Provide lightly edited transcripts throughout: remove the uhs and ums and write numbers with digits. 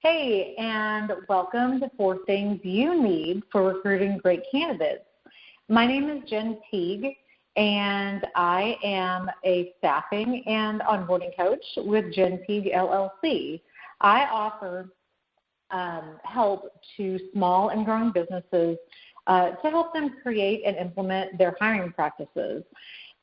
Hey, and welcome to 4 Things You Need for Recruiting Great Candidates. My name is Jen Teague, and I am a staffing and onboarding coach with Jen Teague LLC. I offer help to small and growing businesses to help them create and implement their hiring practices.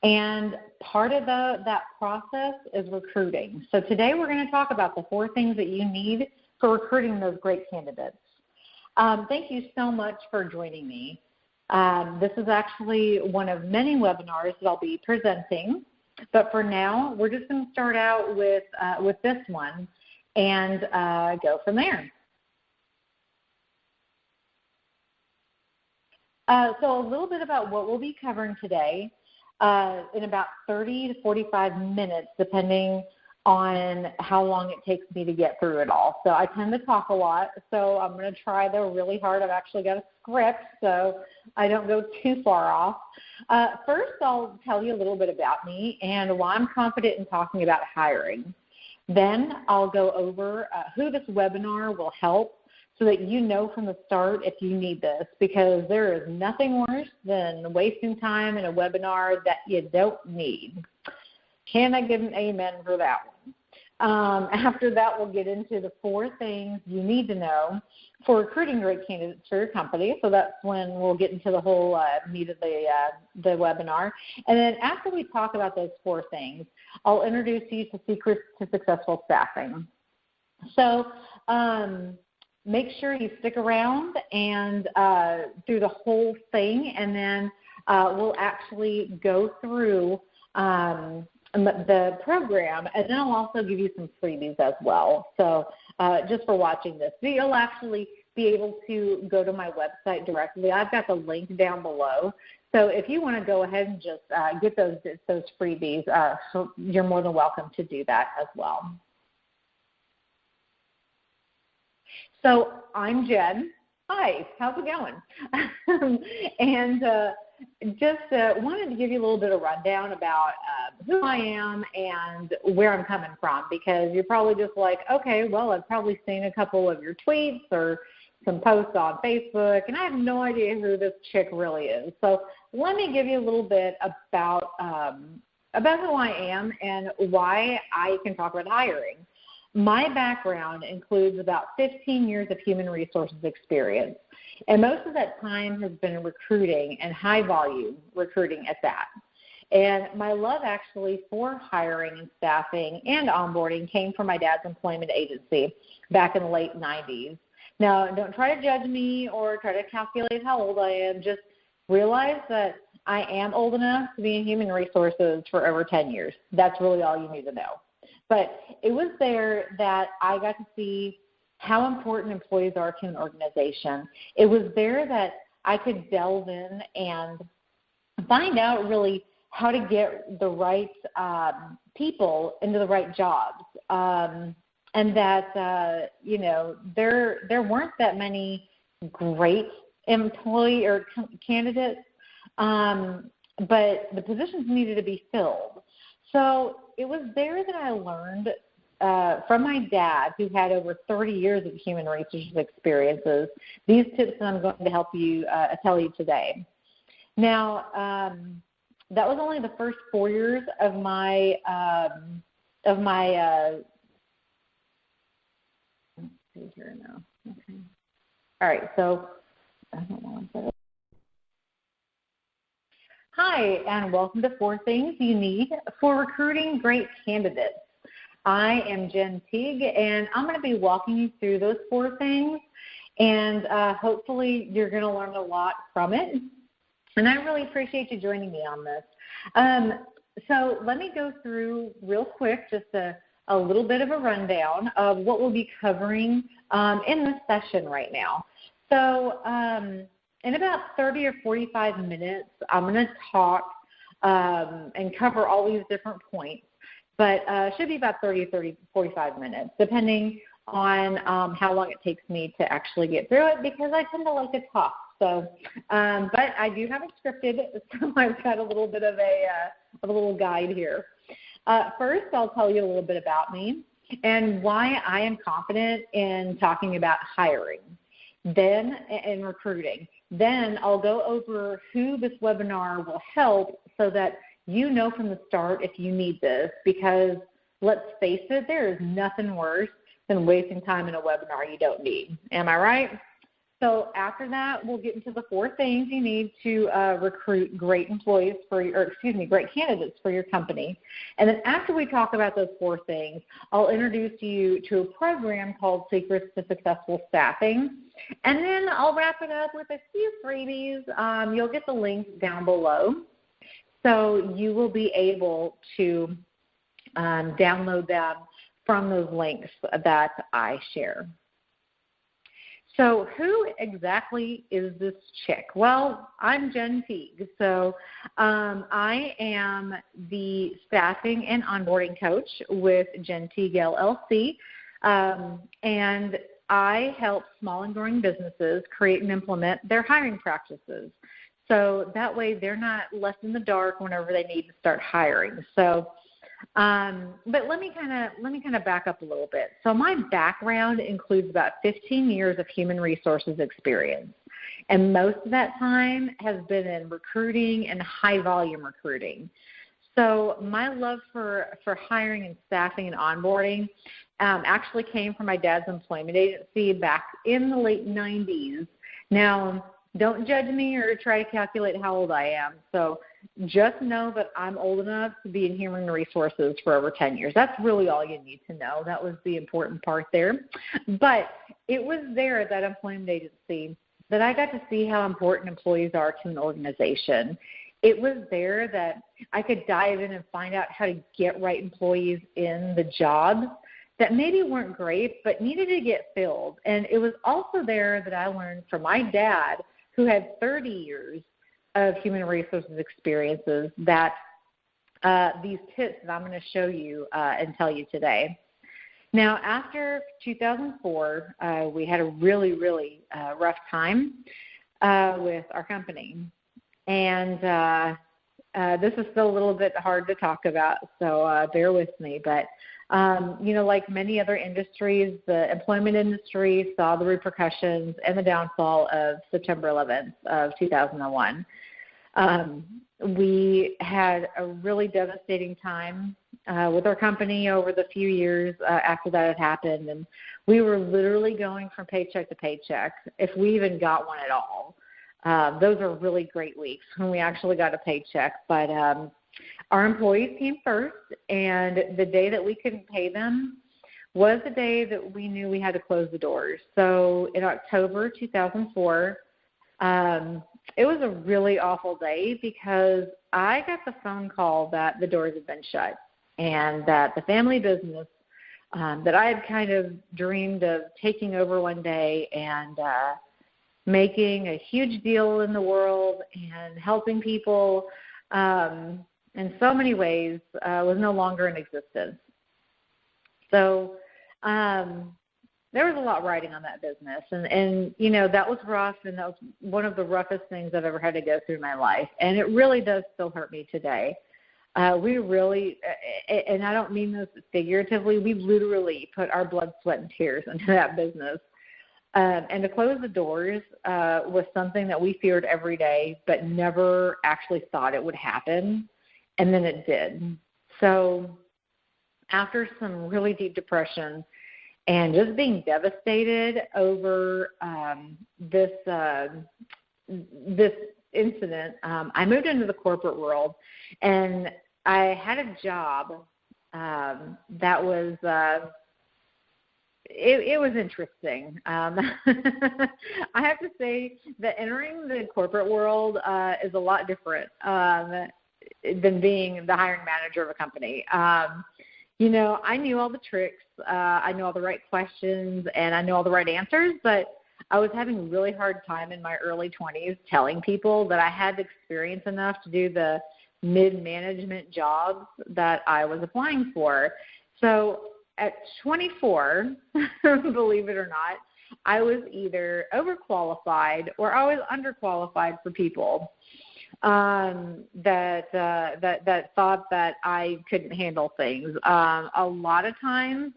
And part of that process is recruiting. So today we're going to talk about the 4 things that you need for recruiting those great candidates. Thank you so much for joining me. This is actually one of many webinars that I'll be presenting, but for now, we're just going to start out with this one and go from there. So a little bit about what we'll be covering today in about 30 to 45 minutes, depending on how long it takes me to get through it all. So I tend to talk a lot, so I'm going to try though really hard. I've actually got a script, so I don't go too far off. First, I'll tell you a little bit about me and why I'm confident in talking about hiring. Then I'll go over who this webinar will help so that you know from the start if you need this, because there is nothing worse than wasting time in a webinar that you don't need. Can I get an amen for that one? After that, we'll get into the 4 things you need to know for recruiting great candidates for your company. So that's when we'll get into the whole meat of the webinar. And then after we talk about those 4 things, I'll introduce you to secrets to successful staffing. So make sure you stick around and through the whole thing, and then we'll actually go through the program, and then I'll also give you some freebies as well. So just for watching this, so you'll actually be able to go to my website directly. I've got the link down below. So if you want to go ahead and just get those freebies, so you're more than welcome to do that as well. So I'm Jen. Hi, how's it going? And just wanted to give you a little bit of rundown about who I am and where I'm coming from, because you're probably just like, okay, well, I've probably seen a couple of your tweets or some posts on Facebook, and I have no idea who this chick really is. So let me give you a little bit about who I am and why I can talk about hiring. My background includes about 15 years of human resources experience, and most of that time has been recruiting and high-volume recruiting at that. And my love actually for hiring and staffing and onboarding came from my dad's employment agency back in the late 90s. Now, don't try to judge me or try to calculate how old I am. Just realize that I am old enough to be in human resources for over 10 years. That's really all you need to know. But it was there that I got to see how important employees are to an organization. It was there that I could delve in and find out really how to get the right people into the right jobs. And that, there weren't that many great employee or candidates, but the positions needed to be filled. So it was there that I learned from my dad, who had over 30 years of human resources experiences, these tips that I'm going to help you tell you today. Now, that was only the first 4 years of my let's see here now. Okay. All right. So I don't know. Hi, and welcome to 4 Things You Need for Recruiting Great Candidates. I am Jen Teague, and I'm going to be walking you through those 4 things, and hopefully you're going to learn a lot from it. And I really appreciate you joining me on this. So let me go through real quick just a little bit of a rundown of what we'll be covering in this session right now. So in about 30 or 45 minutes, I'm going to talk and cover all these different points, but it should be about 45 minutes, depending on how long it takes me to actually get through it, because I tend to like to talk. So, but I do have it scripted, so I've got a little bit of a little guide here. First, I'll tell you a little bit about me. and why I am confident in talking about hiring, then and recruiting. Then I'll go over who this webinar will help so that you know from the start if you need this, because let's face it, there is nothing worse than wasting time in a webinar you don't need. Am I right? So after that, we'll get into the 4 things you need to recruit great employees great candidates for your company. And then after we talk about those 4 things, I'll introduce you to a program called Secrets to Successful Staffing. And then I'll wrap it up with a few freebies. You'll get the links down below. So you will be able to download them from those links that I share. So who exactly is this chick? Well, I'm Jen Teague. So I am the staffing and onboarding coach with Jen Teague LLC, and I help small and growing businesses create and implement their hiring practices. So that way they're not left in the dark whenever they need to start hiring. So but let me kind of back up a little bit. So my background includes about 15 years of human resources experience, and most of that time has been in recruiting and high volume recruiting. So my love for hiring and staffing and onboarding actually came from my dad's employment agency back in the late 90s. Now, don't judge me or try to calculate how old I am. So just know that I'm old enough to be in human resources for over 10 years. That's really all you need to know. That was the important part there. But it was there at that employment agency that I got to see how important employees are to an organization. It was there that I could dive in and find out how to get right employees in the jobs that maybe weren't great but needed to get filled. And it was also there that I learned from my dad, who had 30 years of human resources experiences, that these tips that I'm going to show you and tell you today. Now, after 2004, we had a really, really rough time with our company. And this is still a little bit hard to talk about, so bear with me. But, like many other industries, the employment industry saw the repercussions and the downfall of September 11th of 2001. We had a really devastating time with our company over the few years after that had happened, and we were literally going from paycheck to paycheck, if we even got one at all. Those are really great weeks when we actually got a paycheck, but our employees came first, and the day that we couldn't pay them was the day that we knew we had to close the doors. So in October 2004, it was a really awful day because I got the phone call that the doors had been shut and that the family business that I had kind of dreamed of taking over one day and making a huge deal in the world and helping people in so many ways was no longer in existence. So there was a lot riding on that business, and that was rough, and that was one of the roughest things I've ever had to go through in my life, and it really does still hurt me today. We really, and I don't mean this figuratively, we literally put our blood, sweat, and tears into that business. And to close the doors was something that we feared every day, but never actually thought it would happen, and then it did. So after some really deep depression and just being devastated over this incident, I moved into the corporate world, and I had a job that was it was interesting. I have to say that entering the corporate world is a lot different than being the hiring manager of a company. I knew all the tricks, I knew all the right questions, and I knew all the right answers, but I was having a really hard time in my early 20s telling people that I had experience enough to do the mid-management jobs that I was applying for. So at 24, believe it or not, I was either overqualified or I was underqualified for people. that thought that I couldn't handle things. A lot of times,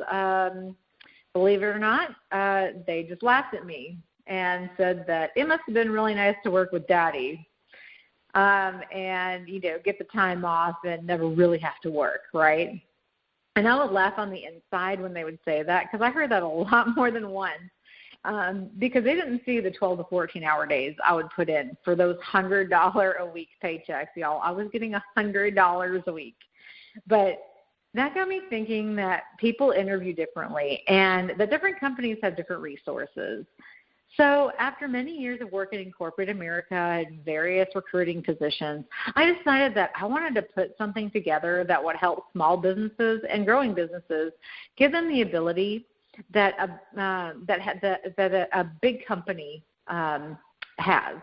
believe it or not, they just laughed at me and said that it must have been really nice to work with Daddy, and get the time off and never really have to work, right? And I would laugh on the inside when they would say that, because I heard that a lot more than once. Because they didn't see the 12 to 14-hour days I would put in for those $100 a week paychecks, y'all. I was getting $100 a week. But that got me thinking that people interview differently and that different companies have different resources. So after many years of working in corporate America in various recruiting positions, I decided that I wanted to put something together that would help small businesses and growing businesses, give them the ability that a big company has,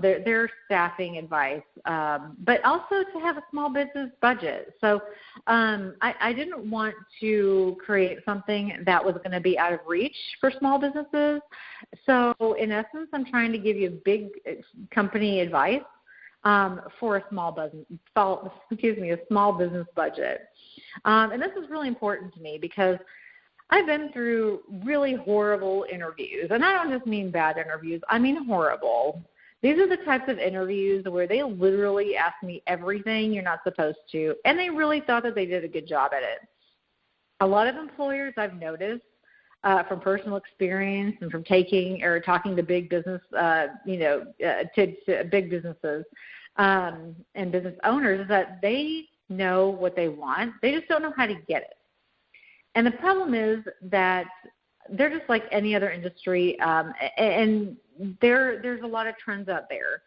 their staffing advice, but also to have a small business budget. So I didn't want to create something that was going to be out of reach for small businesses. So in essence, I'm trying to give you big company advice for a small business budget. And this is really important to me because I've been through really horrible interviews, and I don't just mean bad interviews. I mean horrible. These are the types of interviews where they literally ask me everything you're not supposed to, and they really thought that they did a good job at it. A lot of employers I've noticed from personal experience and from talking to big business, to big businesses and business owners, is that they know what they want. They just don't know how to get it. And the problem is that they're just like any other industry, and there's a lot of trends out there.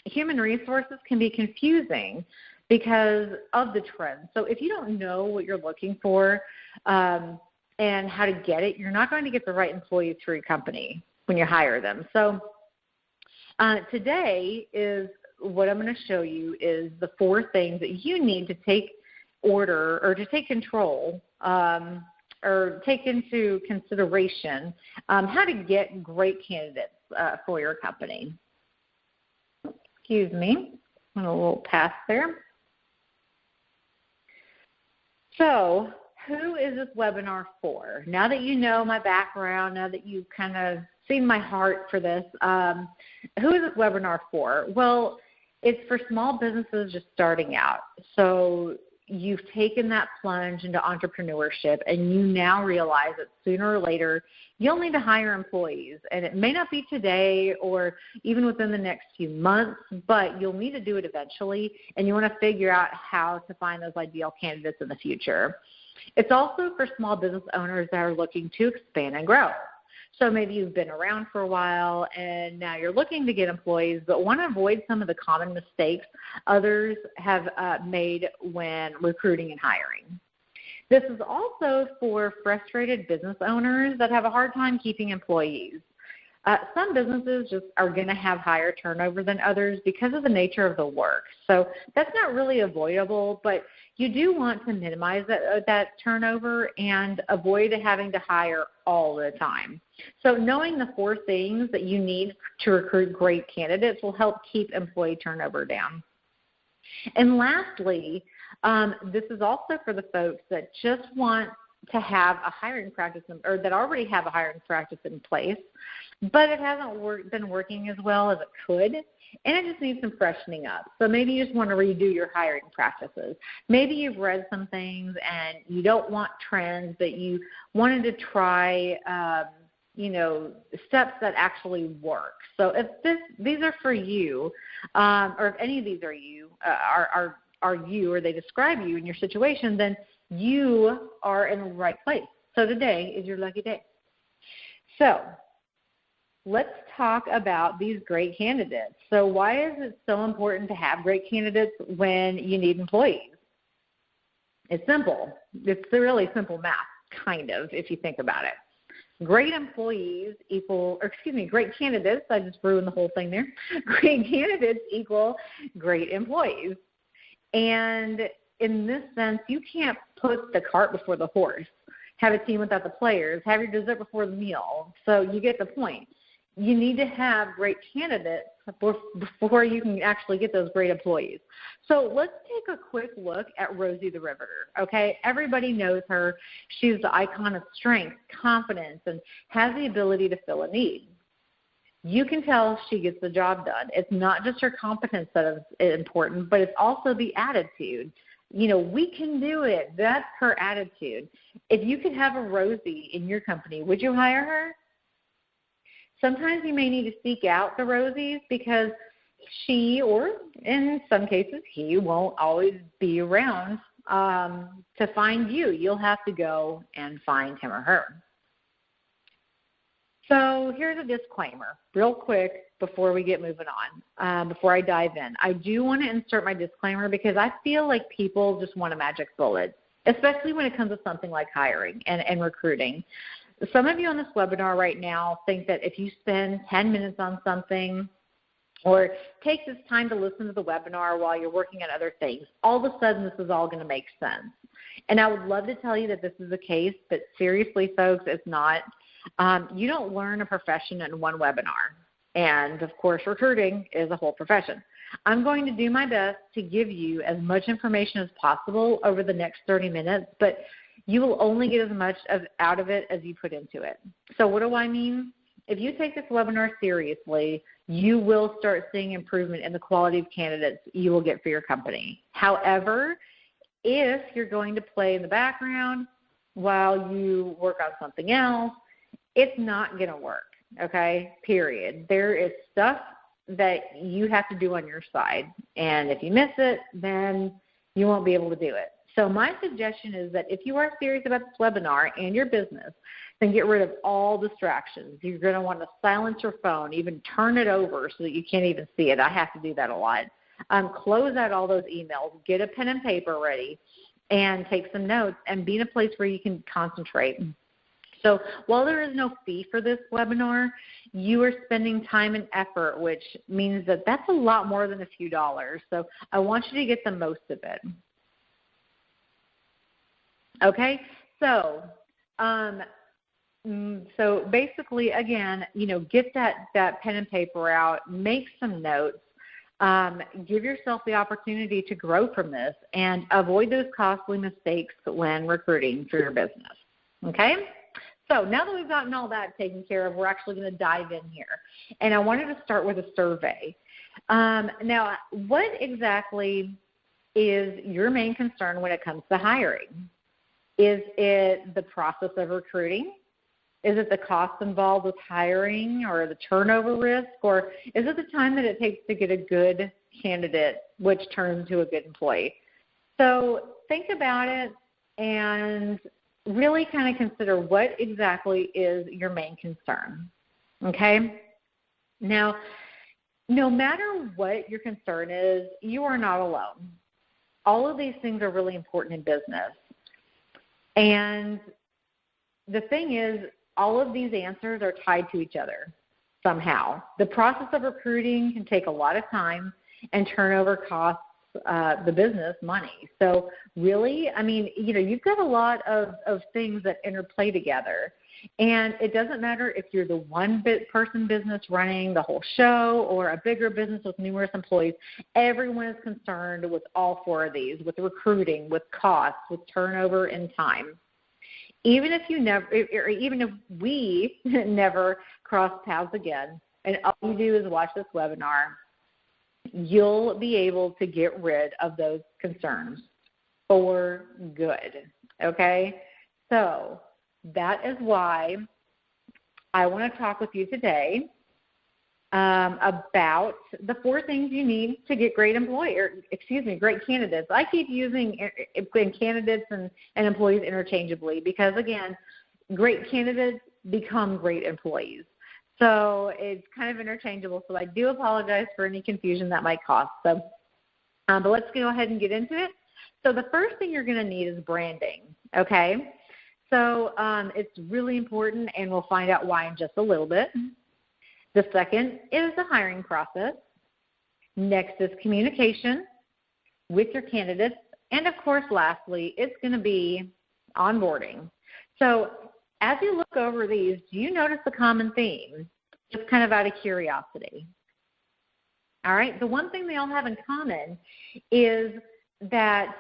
Human resources can be confusing because of the trends. So if you don't know what you're looking for and how to get it, you're not going to get the right employee through your company when you hire them. So today is what I'm going to show you is the 4 things that you need to take order or to take control or take into consideration how to get great candidates for your company. Excuse me, went a little past there. So who is this webinar for? Now that you know my background, now that you've kind of seen my heart for this, who is this webinar for? Well, it's for small businesses just starting out. So you've taken that plunge into entrepreneurship, and you now realize that sooner or later you'll need to hire employees. And it may not be today or even within the next few months, but you'll need to do it eventually, and you want to figure out how to find those ideal candidates in the future. It's also for small business owners that are looking to expand and grow. So maybe you've been around for a while and now you're looking to get employees, but want to avoid some of the common mistakes others have made when recruiting and hiring. This is also for frustrated business owners that have a hard time keeping employees. Some businesses just are going to have higher turnover than others because of the nature of the work. So that's not really avoidable, but you do want to minimize that turnover and avoid having to hire all the time. So knowing the 4 things that you need to recruit great candidates will help keep employee turnover down. And lastly, this is also for the folks that just want to have a hiring practice or that already have a hiring practice in place, but it hasn't been working as well as it could, and it just needs some freshening up. So maybe you just want to redo your hiring practices. Maybe you've read some things and you don't want trends, but you wanted to try steps that actually work. So if these are for you, or if any of these are you, or they describe you in your situation, then you are in the right place. So today is your lucky day. So let's talk about these great candidates. So why is it so important to have great candidates when you need employees? It's simple. It's a really simple math, kind of, if you think about it. Great candidates, I just ruined the whole thing there. Great candidates equal great employees. And in this sense, you can't put the cart before the horse, have a team without the players, have your dessert before the meal. So you get the point. you need to have great candidates before you can actually get those great employees. So let's take a quick look at Rosie the Riveter, okay? Everybody knows her. She's the icon of strength, confidence, and has the ability to fill a need. You can tell she gets the job done. It's not just her competence that is important, but it's also the attitude. You know, we can do it. That's her attitude. If you could have a Rosie in your company, would you hire her? Sometimes you may need to seek out the Rosies because she, or in some cases he, won't always be around to find you. You'll have to go and find him or her. So here's a disclaimer real quick before we get moving on, before I dive in. I do want to insert my disclaimer because I feel like people just want a magic bullet, especially when it comes to something like hiring and recruiting. Some of you on this webinar right now think that if you spend 10 minutes on something or take this time to listen to the webinar while you're working on other things, all of a sudden this is all going to make sense. And I would love to tell you that this is the case, but seriously, folks, it's not. You don't learn a profession in one webinar. And, of course, recruiting is a whole profession. I'm going to do my best to give you as much information as possible over the next 30 minutes, but you will only get as much out of it as you put into it. So what do I mean? If you take this webinar seriously, you will start seeing improvement in the quality of candidates you will get for your company. However, if you're going to play in the background while you work on something else, it's not going to work, okay, period. There is stuff that you have to do on your side, and if you miss it, then you won't be able to do it. So my suggestion is that if you are serious about this webinar and your business, then get rid of all distractions. You're going to want to silence your phone, even turn it over so that you can't even see it. I have to do that a lot. Close out all those emails, get a pen and paper ready, and take some notes, and be in a place where you can concentrate. So while there is no fee for this webinar, you are spending time and effort, which means that that's a lot more than a few dollars. So I want you to get the most of it. Okay, so basically, again, get that pen and paper out, make some notes, give yourself the opportunity to grow from this, and avoid those costly mistakes when recruiting for your business. Okay? So now that we've gotten all that taken care of, we're actually going to dive in here. And I wanted to start with a survey. Now, what exactly is your main concern when it comes to hiring? Is it the process of recruiting? Is it the cost involved with hiring or the turnover risk? Or is it the time that it takes to get a good candidate, which turns into a good employee? So think about it and really kind of consider what exactly is your main concern, okay? Now, no matter what your concern is, you are not alone. All of these things are really important in business. And the thing is, all of these answers are tied to each other somehow. The process of recruiting can take a lot of time, and turnover costs the business money. So really, I mean, you've got a lot of things that interplay together. And it doesn't matter if you're the one-person business running the whole show or a bigger business with numerous employees. Everyone is concerned with all four of these, with recruiting, with costs, with turnover, and time. Even if we never cross paths again, and all you do is watch this webinar, you'll be able to get rid of those concerns for good, okay? So that is why I want to talk with you today about the four things you need to get great candidates. I keep using candidates and employees interchangeably because, again, great candidates become great employees. So it's kind of interchangeable. So I do apologize for any confusion that might cause. So, but let's go ahead and get into it. So the first thing you're going to need is branding, okay? So it's really important, and we'll find out why in just a little bit. The second is the hiring process. Next is communication with your candidates. And, of course, lastly, it's going to be onboarding. So as you look over these, do you notice the common theme? just kind of out of curiosity. All right, the one thing they all have in common is that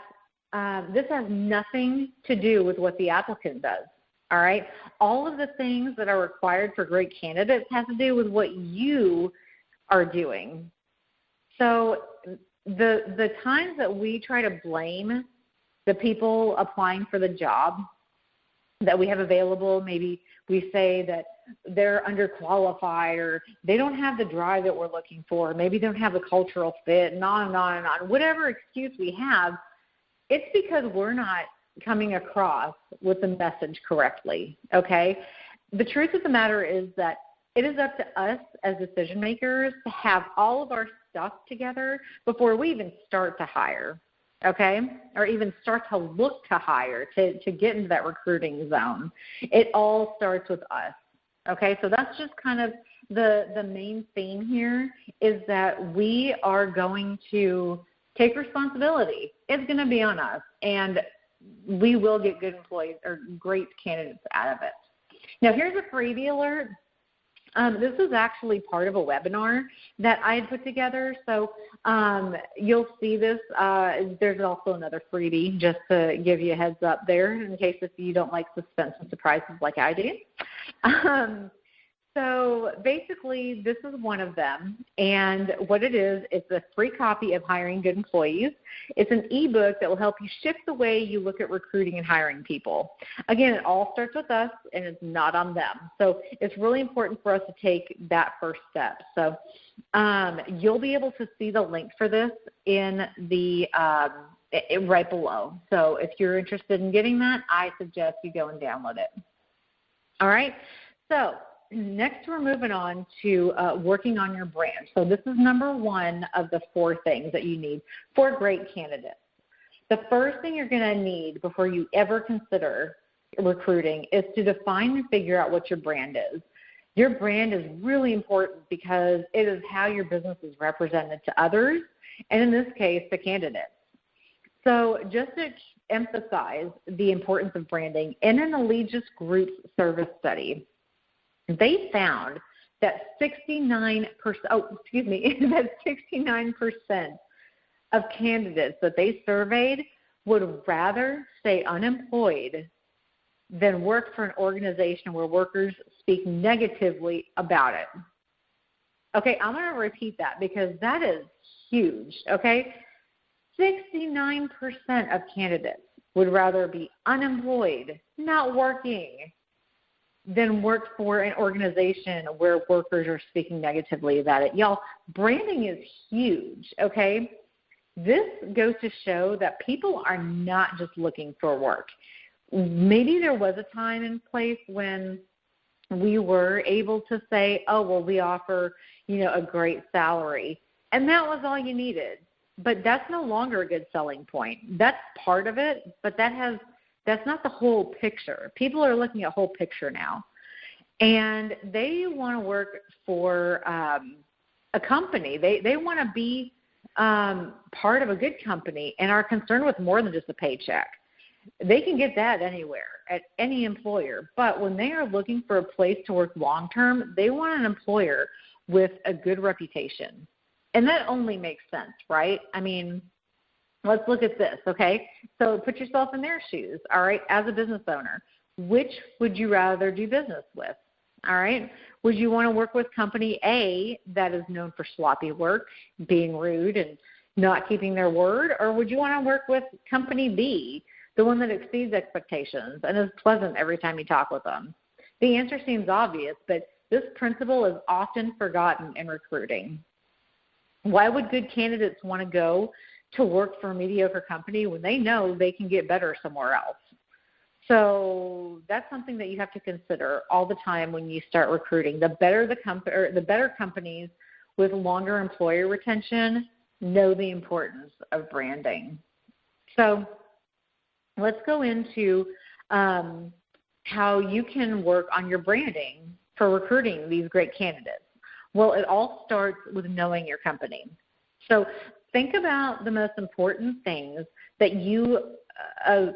this has nothing to do with what the applicant does. All right, all of the things that are required for great candidates has to do with what you are doing. So the times that we try to blame the people applying for the job that we have available, maybe we say that they're underqualified or they don't have the drive that we're looking for, maybe they don't have the cultural fit, and on and on and on. Whatever excuse we have, it's because we're not coming across with the message correctly, okay? The truth of the matter is that it is up to us as decision makers to have all of our stuff together before we even start to hire, okay, or even start to look to hire, to get into that recruiting zone. It all starts with us, okay? So that's just kind of the main theme here, is that we are going to take responsibility. It's going to be on us, and we will get good employees or great candidates out of it. Now, here's a freebie alert. This is actually part of a webinar that I had put together. So you'll see this. There's also another freebie just to give you a heads up there in case if you don't like suspense and surprises like I do. So basically, this is one of them, and what it is, it's a free copy of Hiring Good Employees. It's an ebook that will help you shift the way you look at recruiting and hiring people. Again, it all starts with us, and it's not on them. So it's really important for us to take that first step. So you'll be able to see the link for this in the right below. So if you're interested in getting that, I suggest you go and download it. All right, so next, we're moving on to working on your brand. So this is number one of the 4 things that you need for great candidates. The first thing you're going to need before you ever consider recruiting is to define and figure out what your brand is. Your brand is really important because it is how your business is represented to others, and in this case, the candidates. So just to emphasize the importance of branding, in an Allegis Group's service study, they found that 69% of candidates that they surveyed would rather stay unemployed than work for an organization where workers speak negatively about it. Okay, I'm going to repeat that because that is huge, okay? 69% of candidates would rather be unemployed, not working, than work for an organization where workers are speaking negatively about it. Y'all, branding is huge, okay? This goes to show that people are not just looking for work. Maybe there was a time and place when we were able to say, oh, well, we offer, a great salary, and that was all you needed. But that's no longer a good selling point. That's part of it, but that's not the whole picture. People are looking at whole picture now. And they want to work for a company. They want to be part of a good company and are concerned with more than just a paycheck. They can get that anywhere, at any employer. But when they are looking for a place to work long-term, they want an employer with a good reputation. And that only makes sense, right? I mean, let's look at this, okay? So put yourself in their shoes, all right, as a business owner. Which would you rather do business with, all right? Would you want to work with company A that is known for sloppy work, being rude, and not keeping their word? Or would you want to work with company B, the one that exceeds expectations and is pleasant every time you talk with them? The answer seems obvious, but this principle is often forgotten in recruiting. Why would good candidates want to go to work for a mediocre company when they know they can get better somewhere else? So that's something that you have to consider all the time when you start recruiting. The better companies with longer employer retention know the importance of branding. So let's go into how you can work on your branding for recruiting these great candidates. Well, it all starts with knowing your company. So think about the most important things that you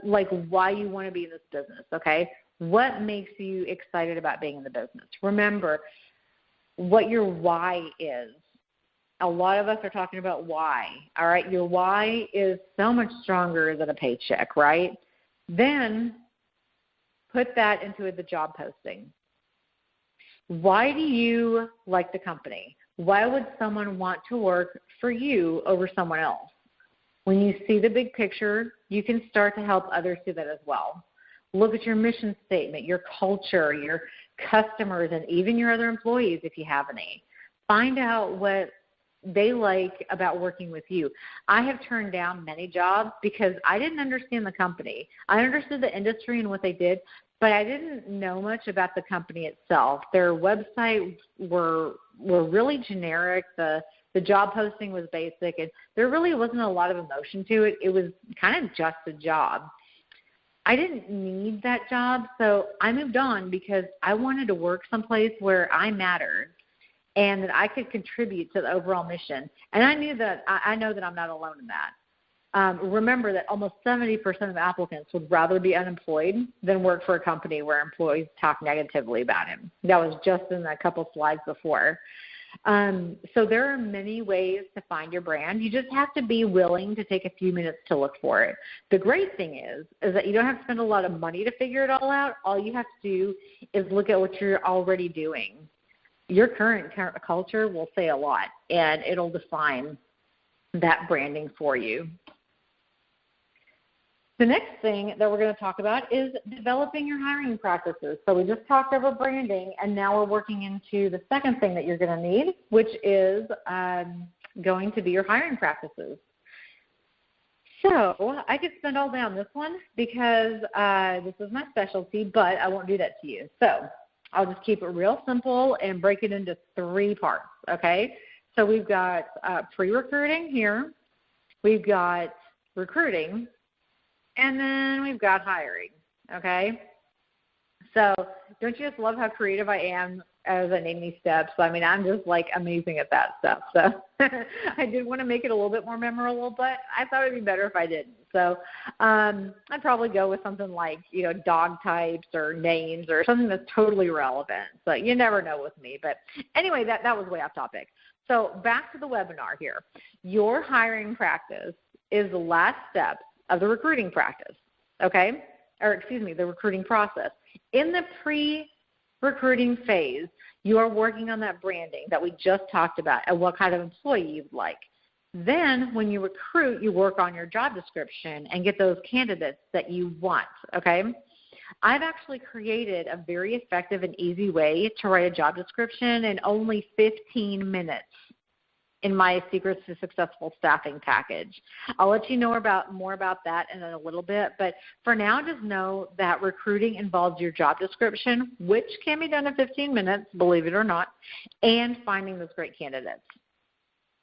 like why you want to be in this business, okay? What makes you excited about being in the business? Remember, what your why is. A lot of us are talking about why, all right? Your why is so much stronger than a paycheck, right? Then put that into the job posting. Why do you like the company? Why would someone want to work for you over someone else? When you see the big picture, you can start to help others see that as well. Look at your mission statement, your culture, your customers, and even your other employees if you have any. Find out what they like about working with you. I have turned down many jobs because I didn't understand the company. I understood the industry and what they did, but I didn't know much about the company itself. Their websites were really generic. The job posting was basic, and there really wasn't a lot of emotion to it. It was kind of just a job. I didn't need that job, so I moved on because I wanted to work someplace where I mattered and that I could contribute to the overall mission. And I know that I'm not alone in that. Remember that almost 70% of applicants would rather be unemployed than work for a company where employees talk negatively about him. That was just in a couple slides before. So there are many ways to find your brand. You just have to be willing to take a few minutes to look for it. The great thing is that you don't have to spend a lot of money to figure it all out. All you have to do is look at what you're already doing. Your current culture will say a lot, and it'll define that branding for you. The next thing that we're going to talk about is developing your hiring practices. So we just talked over branding, and now we're working into the second thing that you're going to need, which is going to be your hiring practices. So I could spend all day on this one because this is my specialty, but I won't do that to you. So I'll just keep it real simple and break it into 3 parts, okay? So we've got pre-recruiting here, we've got recruiting, and then we've got hiring, okay? So don't you just love how creative I am as I name these steps? I mean, I'm just like amazing at that stuff. So I did want to make it a little bit more memorable, but I thought it'd be better if I didn't. So I'd probably go with something like, dog types or names or something that's totally relevant. So you never know with me. But anyway, that was way off topic. So back to the webinar here. Your hiring practice is the last step of the recruiting practice, okay? The recruiting process. In the pre-recruiting phase, you are working on that branding that we just talked about and what kind of employee you'd like. Then when you recruit, you work on your job description and get those candidates that you want, okay? I've actually created a very effective and easy way to write a job description in only 15 minutes in my Secrets to Successful Staffing package. I'll let you know more about that in a little bit, but for now, just know that recruiting involves your job description, which can be done in 15 minutes, believe it or not, and finding those great candidates.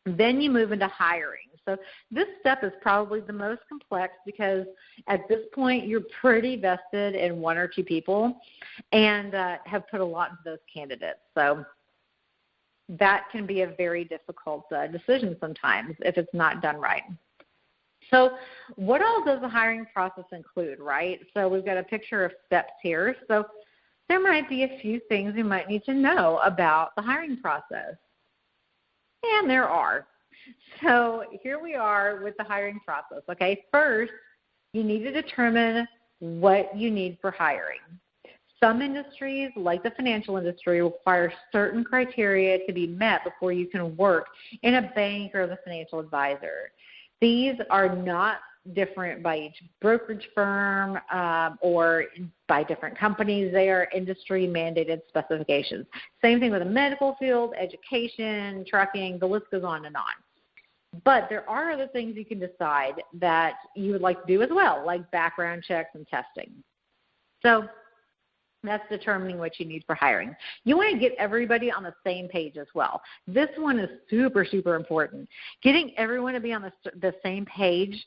Then you move into hiring. So this step is probably the most complex because at this point you're pretty vested in 1 or 2 people and have put a lot into those candidates. So that can be a very difficult decision sometimes if it's not done right. So what all does the hiring process include, right? So we've got a picture of steps here. So there might be a few things you might need to know about the hiring process. And there are. So here we are with the hiring process, okay? First, you need to determine what you need for hiring. Some industries, like the financial industry, require certain criteria to be met before you can work in a bank or as a financial advisor. These are not different by each brokerage firm or by different companies. They are industry-mandated specifications. Same thing with the medical field, education, trucking, the list goes on and on. But there are other things you can decide that you would like to do as well, like background checks and testing. So that's determining what you need for hiring. You want to get everybody on the same page as well. This one is super, super important. Getting everyone to be on the same page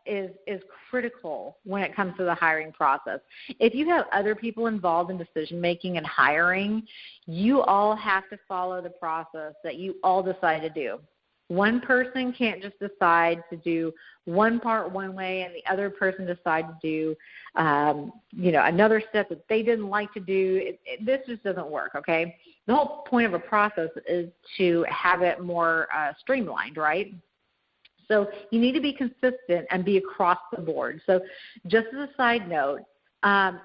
is critical when it comes to the hiring process. If you have other people involved in decision-making and hiring, you all have to follow the process that you all decide to do. One person can't just decide to do one part one way and the other person decide to do, another step that they didn't like to do. This just doesn't work, okay? The whole point of a process is to have it more streamlined, right? So you need to be consistent and be across the board. So just as a side note,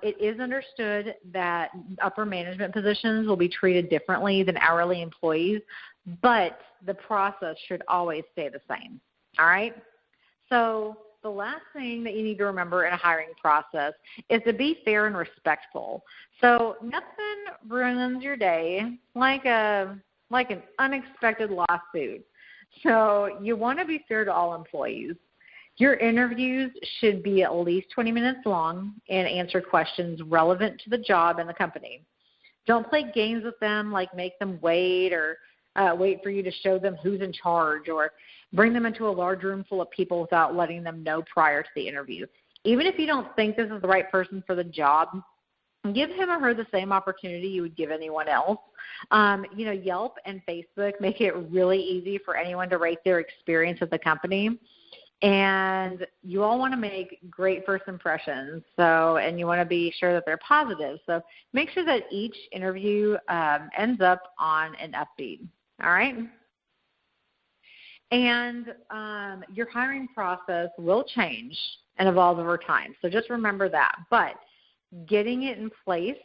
it is understood that upper management positions will be treated differently than hourly employees, but the process should always stay the same, all right? So the last thing that you need to remember in a hiring process is to be fair and respectful. So nothing ruins your day like an unexpected lawsuit. So you want to be fair to all employees. Your interviews should be at least 20 minutes long and answer questions relevant to the job and the company. Don't play games with them like make them wait or wait for you to show them who's in charge or bring them into a large room full of people without letting them know prior to the interview. Even if you don't think this is the right person for the job, give him or her the same opportunity you would give anyone else. Yelp and Facebook make it really easy for anyone to rate their experience at the company. And you all want to make great first impressions, and you want to be sure that they're positive. So make sure that each interview ends up on an upbeat, all right? And your hiring process will change and evolve over time. So just remember that. But getting it in place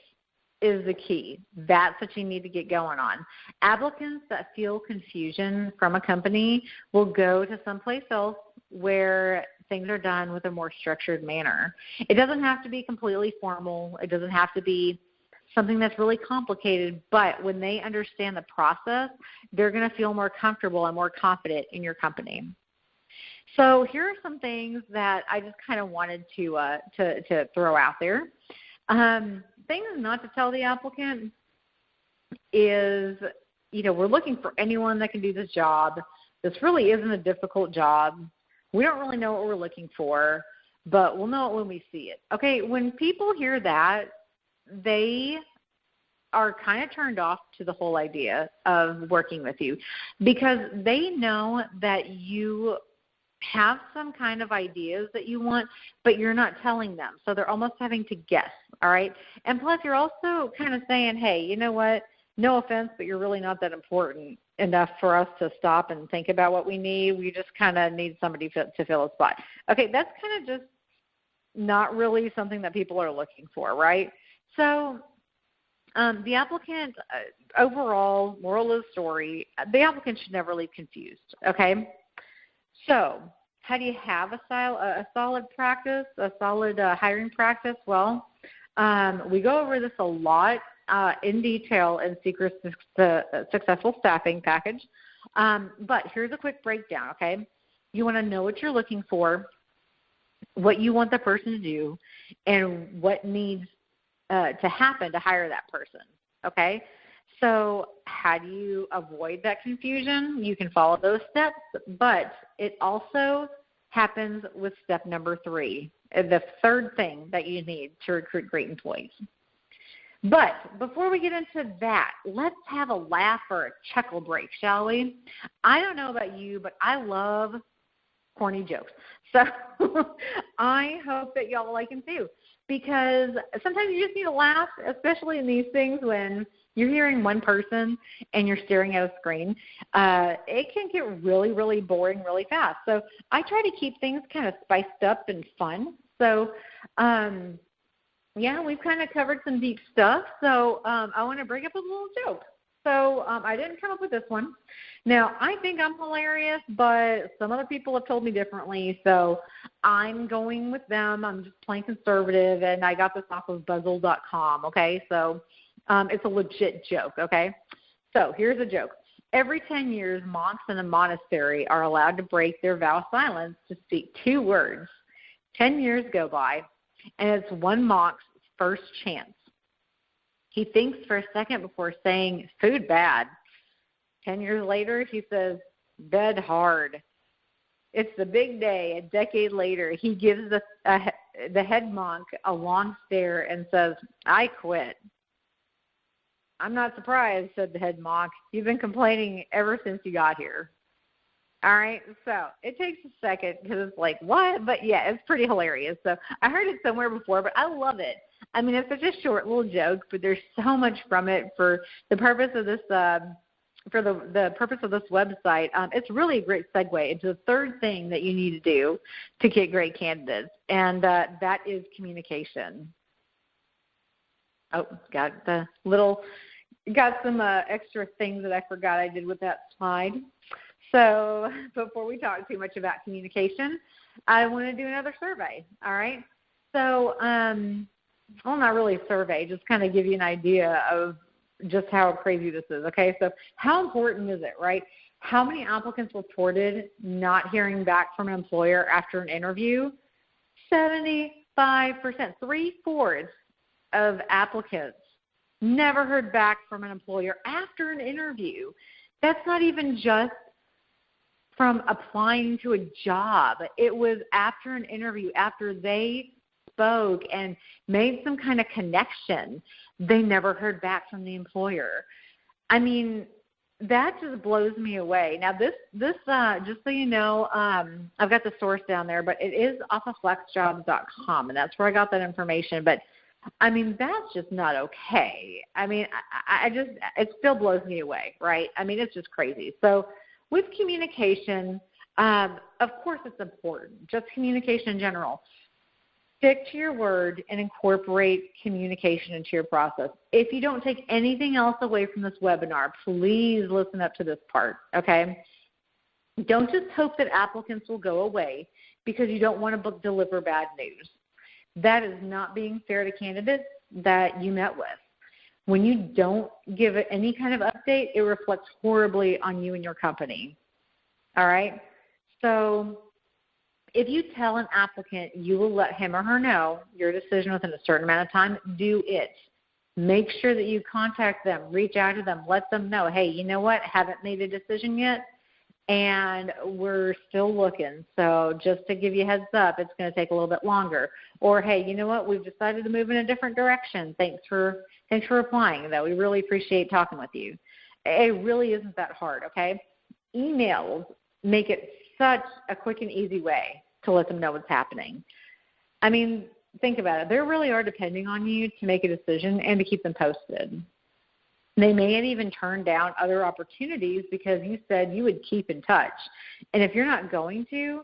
is the key. That's what you need to get going on. Applicants that feel confusion from a company will go to someplace else where things are done with a more structured manner. It doesn't have to be completely formal. It doesn't have to be something that's really complicated, but when they understand the process, they're going to feel more comfortable and more confident in your company. So here are some things that I just kind of wanted to throw out there. Things not to tell the applicant is, we're looking for anyone that can do this job. This really isn't a difficult job. We don't really know what we're looking for, but we'll know it when we see it. Okay, when people hear that, they are kind of turned off to the whole idea of working with you because they know that you have some kind of ideas that you want, but you're not telling them. So they're almost having to guess, all right? And plus you're also kind of saying, hey, you know what? No offense, but you're really not that important enough for us to stop and think about what we need. We just kind of need somebody to fill a spot. Okay, that's kind of just not really something that people are looking for, right? So the applicant, overall, moral of the story, the applicant should never leave confused, okay? So how do you have a solid practice, a solid hiring practice? Well, we go over this a lot in detail in Secrets to Successful Staffing package. But here's a quick breakdown, okay? You want to know what you're looking for, what you want the person to do, and what needs to happen to hire that person, okay? So how do you avoid that confusion? You can follow those steps, but it also happens with step number 3, the third thing that you need to recruit great employees. But before we get into that, let's have a laugh or a chuckle break, shall we? I don't know about you, but I love corny jokes. So I hope that y'all like them too, because sometimes you just need to laugh, especially in these things when you're hearing one person and you're staring at a screen. It can get really, really boring really fast. So I try to keep things kind of spiced up and fun. So, yeah, we've kind of covered some deep stuff. So I want to bring up a little joke. So I didn't come up with this one. Now, I think I'm hilarious, but some other people have told me differently, so I'm going with them. I'm just playing conservative, and I got this off of Buzzle.com, okay? So it's a legit joke, okay? So here's a joke. Every 10 years, monks in a monastery are allowed to break their vow of silence to speak 2 words. 10 years go by, and it's one monk's first chance. He thinks for a second before saying, food bad. 10 years later, he says, bed hard. It's the big day. A decade later, he gives the head monk a long stare and says, I quit. I'm not surprised, said the head monk. You've been complaining ever since you got here. All right, so it takes a second because it's like, what? But, yeah, it's pretty hilarious. So I heard it somewhere before, but I love it. I mean, it's such a short little joke, but there's so much from it for the purpose of this for the purpose of this website. It's really a great segue into the third thing that you need to do to get great candidates, and that is communication. Oh, got some extra things that I forgot I did with that slide. So before we talk too much about communication, I want to do another survey, all right? So, well, not really a survey, just kind of give you an idea of just how crazy this is, okay? So how important is it, right? How many applicants reported not hearing back from an employer after an interview? 75%, 3/4 of applicants never heard back from an employer after an interview. That's not even just from applying to a job. It was after an interview, after they spoke and made some kind of connection, they never heard back from the employer. I mean, that just blows me away. Now, this just so you know, I've got the source down there, but it is off of flexjobs.com, and that's where I got that information. But I mean, that's just not okay. I mean, it still blows me away, right? I mean, it's just crazy. So with communication, of course it's important, just communication in general. Stick to your word and incorporate communication into your process. If you don't take anything else away from this webinar, please listen up to this part, okay? Don't just hope that applicants will go away because you don't want to deliver bad news. That is not being fair to candidates that you met with. When you don't give it any kind of update, it reflects horribly on you and your company. All right? So if you tell an applicant you will let him or her know your decision within a certain amount of time, do it. Make sure that you contact them, reach out to them, let them know, hey, you know what, haven't made a decision yet, and we're still looking. So just to give you a heads up, it's going to take a little bit longer. Or, hey, you know what, we've decided to move in a different direction. Thanks for applying, though. We really appreciate talking with you. It really isn't that hard, okay? Emails make it such a quick and easy way to let them know what's happening. I mean, think about it. They really are depending on you to make a decision and to keep them posted. They may even turn down other opportunities because you said you would keep in touch. And if you're not going to,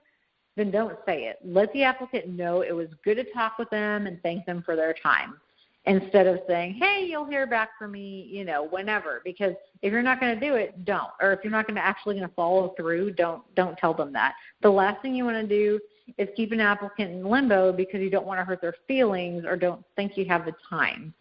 then don't say it. Let the applicant know it was good to talk with them and thank them for their time, instead of saying, hey, you'll hear back from me, whenever. Because if you're not going to do it, don't. Or if you're not going to follow through, don't tell them that. The last thing you want to do is keep an applicant in limbo because you don't want to hurt their feelings or don't think you have the time.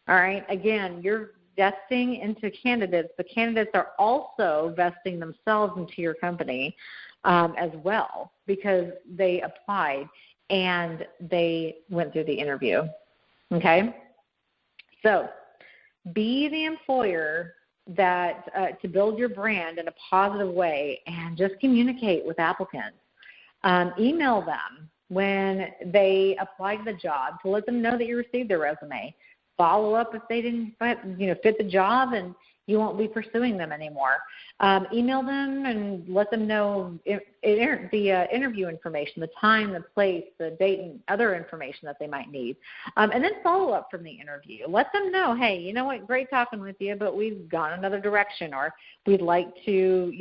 All right? Again, you're vesting into candidates. The candidates are also vesting themselves into your company as well because they applied and they went through the interview. Okay? So be the employer that to build your brand in a positive way and just communicate with applicants. Email them when they apply to the job to let them know that you received their resume. Follow up if they didn't fit the job and you won't be pursuing them anymore. Email them and let them know the interview information, the time, the place, the date, and other information that they might need. And then follow up from the interview. Let them know, hey, you know what, great talking with you, but we've gone another direction, or we'd like to,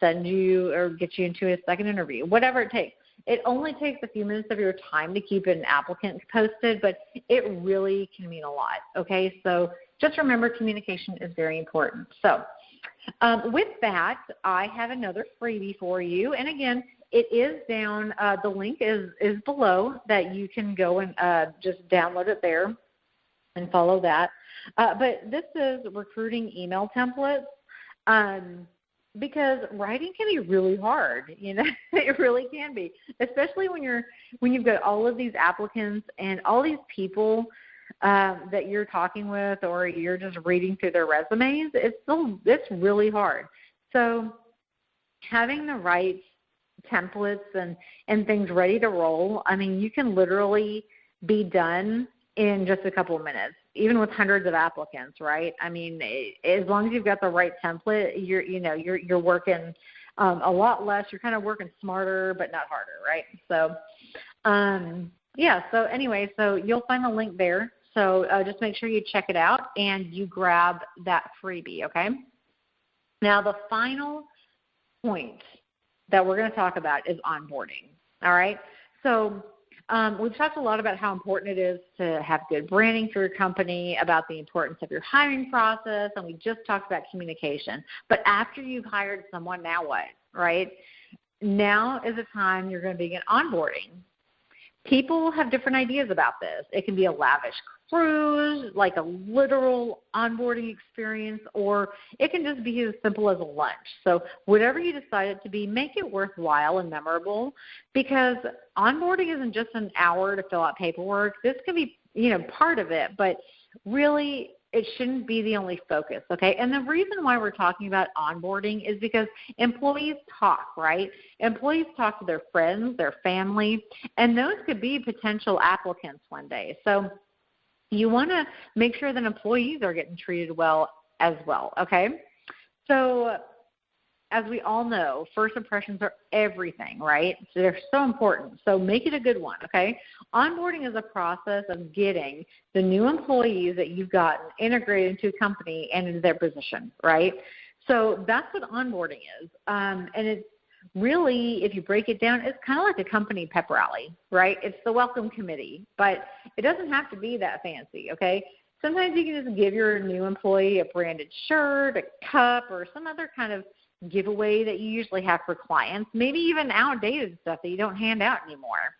send you or get you into a second interview, whatever it takes. It only takes a few minutes of your time to keep an applicant posted, but it really can mean a lot, okay? So just remember, communication is very important. So with that, I have another freebie for you. And again, it is down. The link is below that you can go and just download it there and follow that. But this is recruiting email templates. Because writing can be really hard, it really can be, especially when you've got all of these applicants and all these people that you're talking with, or you're just reading through their resumes. It's really hard. So having the right templates and things ready to roll, I mean, you can literally be done in just a couple of minutes, even with hundreds of applicants, right? I mean, as long as you've got the right template, you're working a lot less. You're kind of working smarter but not harder, right? So, so anyway, so you'll find the link there. So just make sure you check it out and you grab that freebie, okay? Now, the final point that we're going to talk about is onboarding, all right? So we've talked a lot about how important it is to have good branding for your company, about the importance of your hiring process, and we just talked about communication. But after you've hired someone, now what, right? Now is the time you're going to begin onboarding. People have different ideas about this. It can be a lavish cruise, like a literal onboarding experience, or it can just be as simple as a lunch. So whatever you decide it to be, make it worthwhile and memorable, because onboarding isn't just an hour to fill out paperwork. This could be, part of it, but really it shouldn't be the only focus, okay? And the reason why we're talking about onboarding is because employees talk, right? Employees talk to their friends, their family, and those could be potential applicants one day. So you want to make sure that employees are getting treated well as well, okay? So as we all know, first impressions are everything, right? So they're so important. So make it a good one, okay? Onboarding is a process of getting the new employees that you've gotten integrated into a company and into their position, right? So that's what onboarding is. And it's really, if you break it down, it's kind of like a company pep rally, right? It's the welcome committee, but it doesn't have to be that fancy, okay? Sometimes you can just give your new employee a branded shirt, a cup, or some other kind of giveaway that you usually have for clients, maybe even outdated stuff that you don't hand out anymore.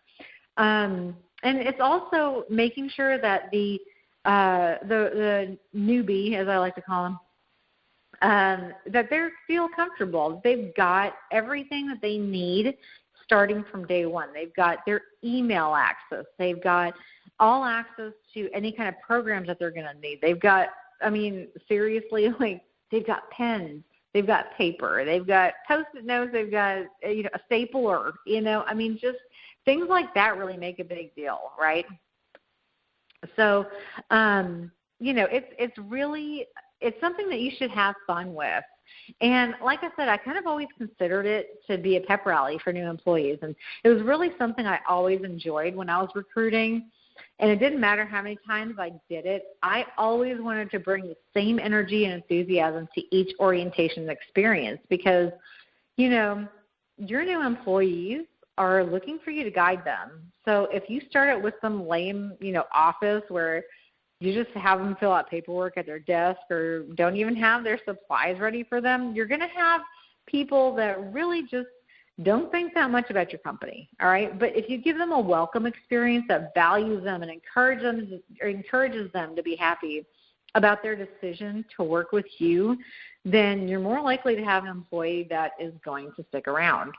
And it's also making sure that the newbie, as I like to call them, that they feel comfortable. They've got everything that they need starting from day one. They've got their email access. They've got all access to any kind of programs that they're going to need. They've got, seriously, like they've got pens. They've got paper. They've got Post-it notes. They've got a stapler. Just things like that really make a big deal, right? So, it's something that you should have fun with. And like I said, I kind of always considered it to be a pep rally for new employees, and it was really something I always enjoyed when I was recruiting. And it didn't matter how many times I did it. I always wanted to bring the same energy and enthusiasm to each orientation experience because, your new employees are looking for you to guide them. So if you start it with some lame, office where you just have them fill out paperwork at their desk or don't even have their supplies ready for them, you're going to have people that really just don't think that much about your company, all right? But if you give them a welcome experience that values them and encourages them to be happy about their decision to work with you, then you're more likely to have an employee that is going to stick around.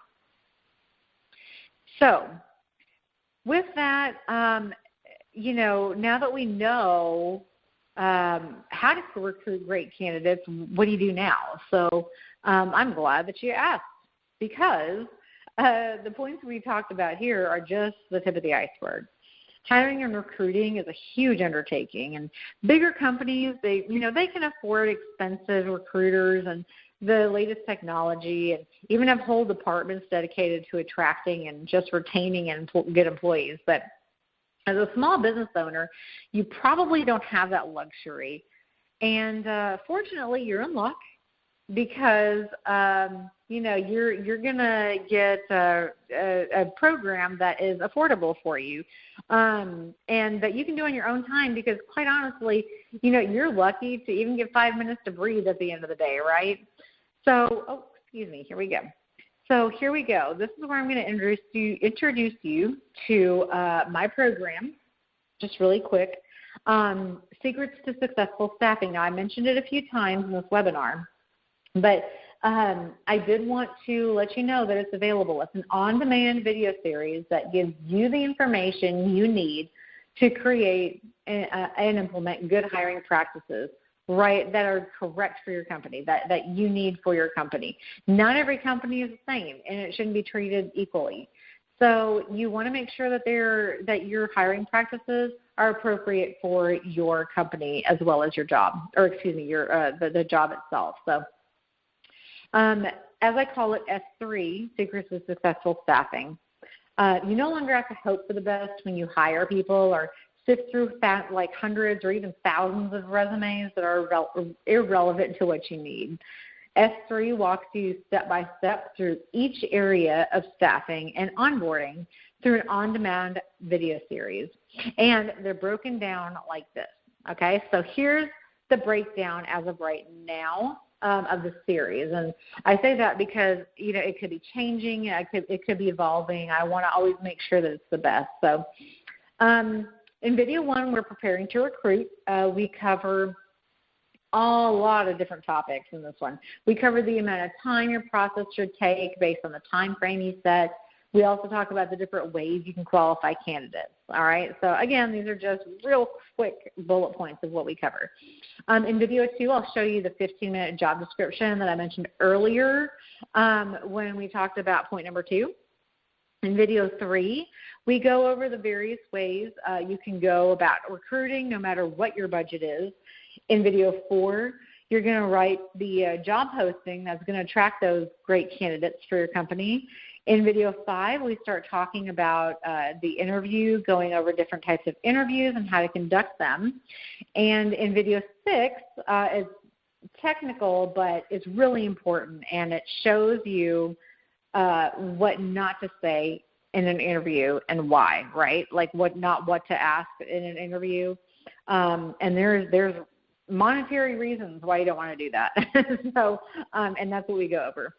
So with that, now that we know how to recruit great candidates, what do you do now? So I'm glad that you asked, because the points we talked about here are just the tip of the iceberg. Hiring and recruiting is a huge undertaking, and bigger companies, they can afford expensive recruiters and the latest technology, and even have whole departments dedicated to attracting and just retaining and good employees. But as a small business owner, you probably don't have that luxury. And fortunately, you're in luck because, you're going to get a program that is affordable for you and that you can do on your own time because, quite honestly, you're lucky to even get 5 minutes to breathe at the end of the day, right? So, here we go. So here we go. This is where I'm going to introduce you to my program, just really quick. Secrets to Successful Staffing. Now, I mentioned it a few times in this webinar, but I did want to let you know that it's available. It's an on-demand video series that gives you the information you need to create and implement good hiring practices, right, that are correct for your company, that you need for your company. Not every company is the same, and it shouldn't be treated equally. So you want to make sure that your hiring practices are appropriate for your company as well as your job, or the job itself. So as I call it, S3, Secrets of Successful Staffing. You no longer have to hope for the best when you hire people or sift through like hundreds or even thousands of resumes that are irrelevant to what you need. S3 walks you step by step through each area of staffing and onboarding through an on-demand video series. And they're broken down like this, okay? So here's the breakdown as of right now of the series. And I say that because, it could be changing. It could be evolving. I want to always make sure that it's the best. So in video 1, we're preparing to recruit. We cover a lot of different topics in this one. We cover the amount of time your process should take based on the time frame you set. We also talk about the different ways you can qualify candidates. All right. So again, these are just real quick bullet points of what we cover. In video 2, I'll show you the 15-minute job description that I mentioned earlier when we talked about point number 2. In video 3, we go over the various ways you can go about recruiting no matter what your budget is. In video 4, you're going to write the job posting that's going to attract those great candidates for your company. In video 5, we start talking about the interview, going over different types of interviews and how to conduct them. And in video 6, it's technical, but it's really important, and it shows you what not to say in an interview and why, right? Like not what to ask in an interview. And there's monetary reasons why you don't want to do that. So, and that's what we go over.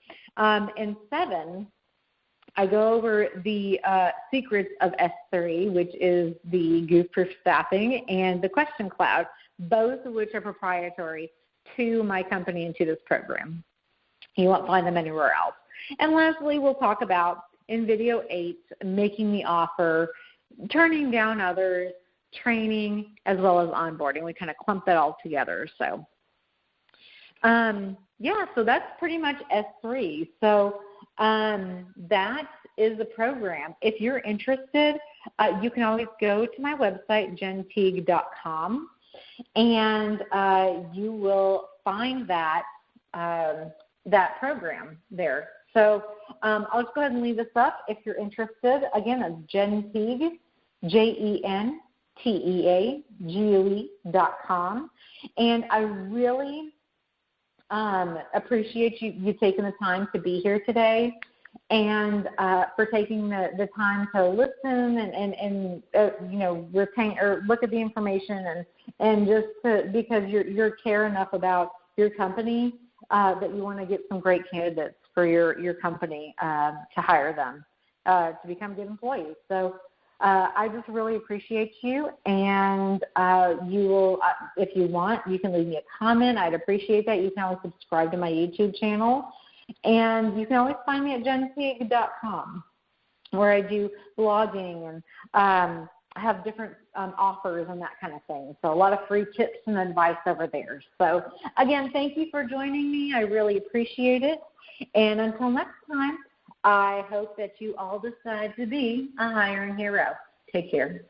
In 7, I go over the secrets of S3, which is the Goof-Proof Staffing, and the Question Cloud, both of which are proprietary to my company and to this program. You won't find them anywhere else. And lastly, we'll talk about, in video 8, making the offer, turning down others, training, as well as onboarding. We kind of clump that all together. So, so that's pretty much S3. So that is the program. If you're interested, you can always go to my website, jenteague.com, and you will find that program there. So I'll just go ahead and leave this up if you're interested. Again, that's Jen Teague, JenTeague.com. And I really appreciate you taking the time to be here today, and for taking the time to listen and retain or look at the information and just because you care enough about your company that you want to get some great candidates for your company to hire them to become good employees. So I just really appreciate you, and you will, if you want, you can leave me a comment. I'd appreciate that. You can always subscribe to my YouTube channel, and you can always find me at jenteague.com, where I do blogging and have different offers and that kind of thing. So a lot of free tips and advice over there. So again, thank you for joining me. I really appreciate it. And until next time, I hope that you all decide to be a hiring hero. Take care.